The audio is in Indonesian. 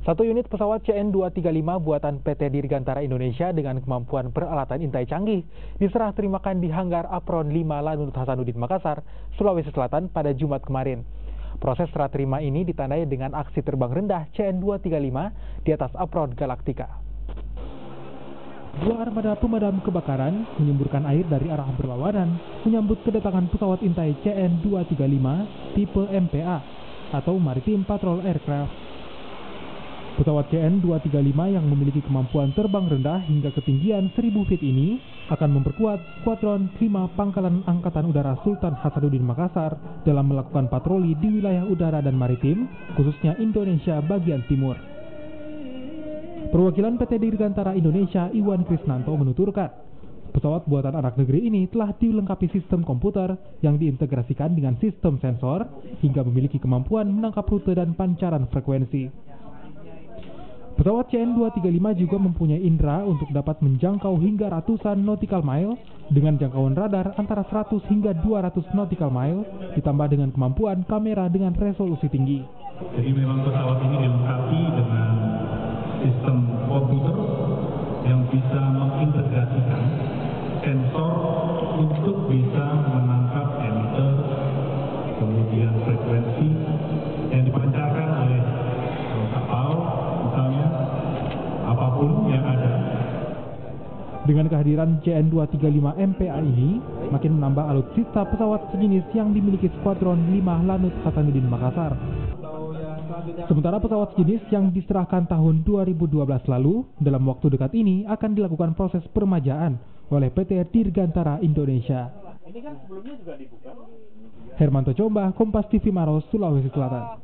Satu unit pesawat CN235 buatan PT Dirgantara Indonesia dengan kemampuan peralatan intai canggih diserah terimakan di hanggar Apron 5 Lanut Hasanuddin Makassar, Sulawesi Selatan pada Jumat kemarin. Proses serah terima ini ditandai dengan aksi terbang rendah CN235 di atas Apron Galactica. Dua armada pemadam kebakaran menyemburkan air dari arah berlawanan menyambut kedatangan pesawat intai CN235 tipe MPA atau Maritime Patrol Aircraft. Pesawat CN235 yang memiliki kemampuan terbang rendah hingga ketinggian 1000 feet ini akan memperkuat Skuadron 5 Pangkalan Angkatan Udara Sultan Hasanuddin Makassar dalam melakukan patroli di wilayah udara dan maritim, khususnya Indonesia bagian timur. Perwakilan PT Dirgantara Indonesia Iwan Krisnanto menuturkan, pesawat buatan anak negeri ini telah dilengkapi sistem komputer yang diintegrasikan dengan sistem sensor hingga memiliki kemampuan menangkap rute dan pancaran frekuensi. Pesawat CN235 juga mempunyai indera untuk dapat menjangkau hingga ratusan nautical mile dengan jangkauan radar antara 100 hingga 200 nautical mile ditambah dengan kemampuan kamera dengan resolusi tinggi. Jadi memang pesawat ini dilengkapi dengan sistem komputer yang bisa mengintegrasikan sensor untuk bisa menangkap emitter, kemudian frekuensi yang dipancarkan oleh kapal, misalnya apapun yang ada. Dengan kehadiran CN235 MPA ini, makin menambah alutsista pesawat sejenis yang dimiliki Skuadron 5 Lanut Hasanuddin Makassar. Sementara pesawat sejenis yang diserahkan tahun 2012 lalu, dalam waktu dekat ini akan dilakukan proses permajaan oleh PT Dirgantara Indonesia. Ini kan sebelumnya juga dibuka. Hermanto Comba, Kompas TV Maros, Sulawesi Selatan.